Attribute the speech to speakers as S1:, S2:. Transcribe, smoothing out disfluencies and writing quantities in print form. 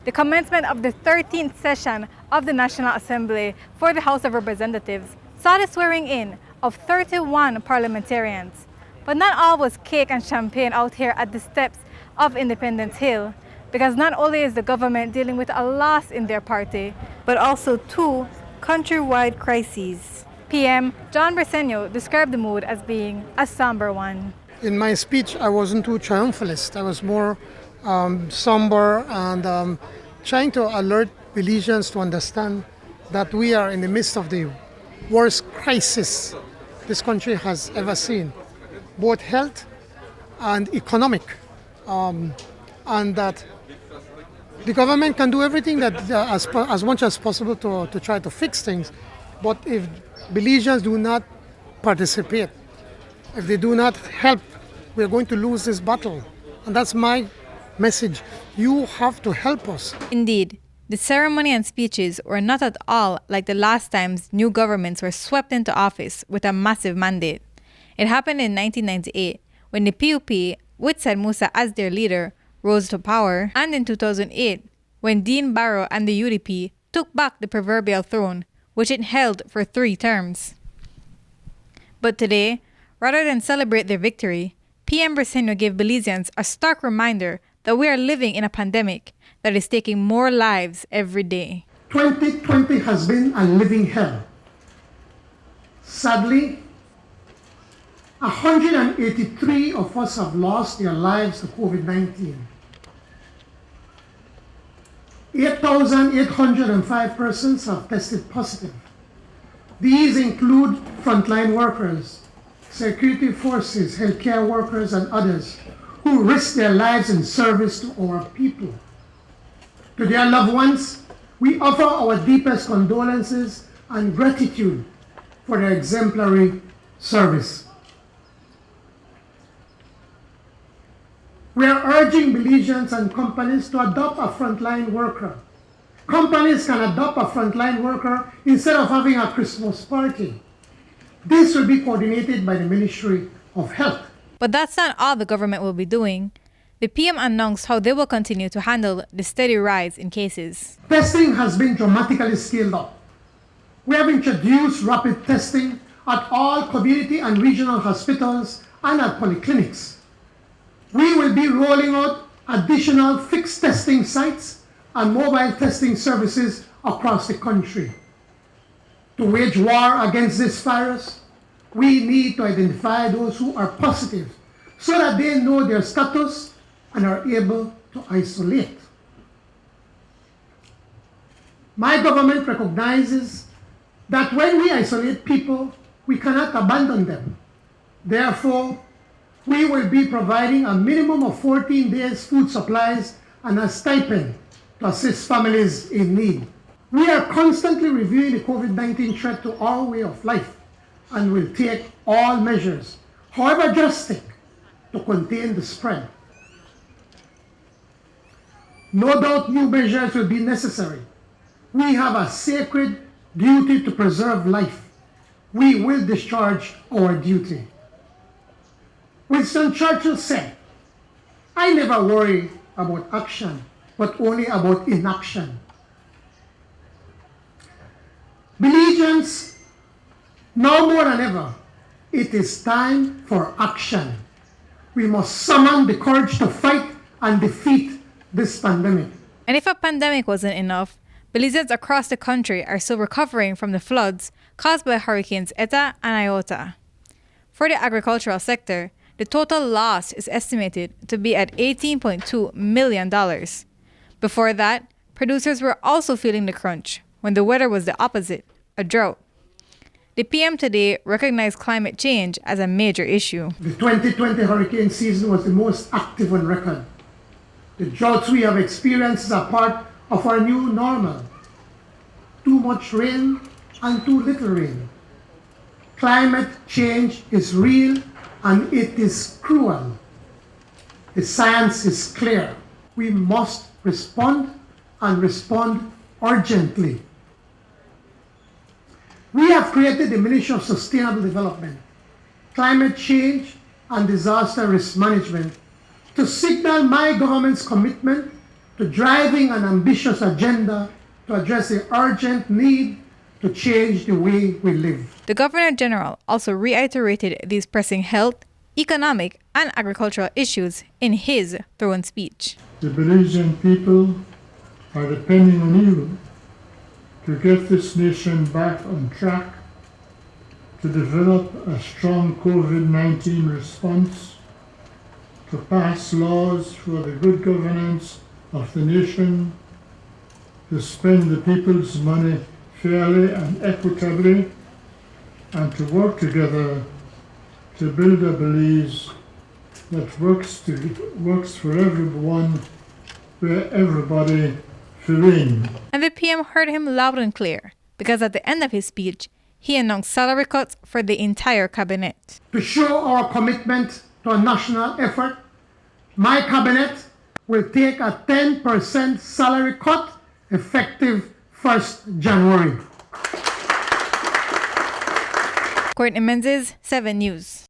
S1: the commencement of the 13th session of the National Assembly for the House of Representatives saw the swearing in of 31 parliamentarians. But not all was cake and champagne out here at the steps of Independence Hill, because not only is the government dealing with a loss in their party, but also two countrywide crises. PM John Briceño described the mood as being a somber one.
S2: In my speech, I wasn't too triumphalist. I was more somber and trying to alert Belizeans to understand that we are in the midst of the worst crisis this country has ever seen, both health and economic, and that the government can do everything that as much as possible to try to fix things, but if Belizeans do not participate, if they do not help, we're going to lose this battle. And that's my message. You have to help us.
S1: Indeed, the ceremony and speeches were not at all like the last times new governments were swept into office with a massive mandate. It happened in 1998 when the PUP, with Said Musa as their leader, rose to power, and in 2008 when Dean Barrow and the UDP took back the proverbial throne, which it held for 3 terms. But today, rather than celebrate their victory, PM Briceño gave Belizeans a stark reminder that we are living in a pandemic that is taking more lives every day.
S2: 2020 has been a living hell. Sadly, 183 of us have lost their lives to COVID-19. 8,805 persons have tested positive. These include frontline workers, security forces, healthcare workers, and others who risk their lives in service to our people. To their loved ones, we offer our deepest condolences and gratitude for their exemplary service. We are urging Belizeans and companies to adopt a frontline worker. Companies can adopt a frontline worker instead of having a Christmas party. This will be coordinated by the Ministry of Health.
S1: But that's not all the government will be doing. The PM announced how they will continue to handle the steady rise in cases.
S2: Testing has been dramatically scaled up. We have introduced rapid testing at all community and regional hospitals and at polyclinics. We will be rolling out additional fixed testing sites and mobile testing services across the country. To wage war against this virus, we need to identify those who are positive so that they know their status and are able to isolate. My government recognizes that when we isolate people, we cannot abandon them. Therefore, we will be providing a minimum of 14 days food supplies and a stipend to assist families in need. We are constantly reviewing the COVID-19 threat to our way of life and will take all measures, however drastic, to contain the spread. No doubt new measures will be necessary. We have a sacred duty to preserve life. We will discharge our duty. Winston Churchill said, "I never worry about action, but only about inaction." Belizeans, now more than ever, it is time for action. We must summon the courage to fight and defeat this pandemic.
S1: And if a pandemic wasn't enough, Belizeans across the country are still recovering from the floods caused by Hurricanes Eta and Iota. For the agricultural sector, the total loss is estimated to be at $18.2 million. Before that, producers were also feeling the crunch when the weather was the opposite, a drought. The PM today recognized climate change as a major issue.
S2: The 2020 hurricane season was the most active on record. The droughts we have experienced are part of our new normal. Too much rain and too little rain. Climate change is real and it is cruel. The science is clear. We must respond and respond urgently. We have created the Ministry of Sustainable Development, Climate Change and Disaster Risk Management to signal my government's commitment to driving an ambitious agenda to address the urgent need to change the way we live.
S1: The Governor General also reiterated these pressing health, economic, and agricultural issues in his throne speech.
S3: The Belizean people are depending on you to get this nation back on track, to develop a strong COVID-19 response, to pass laws for the good governance of the nation, to spend the people's money fairly and equitably, and to work together to build a Belize that works for everyone, where everybody feel in.
S1: And the PM heard him loud and clear, because at the end of his speech, he announced salary cuts for the entire cabinet.
S2: To show our commitment to a national effort, my cabinet will take a 10% salary cut effective 1st January.
S1: Courtney Menzies, 7 News.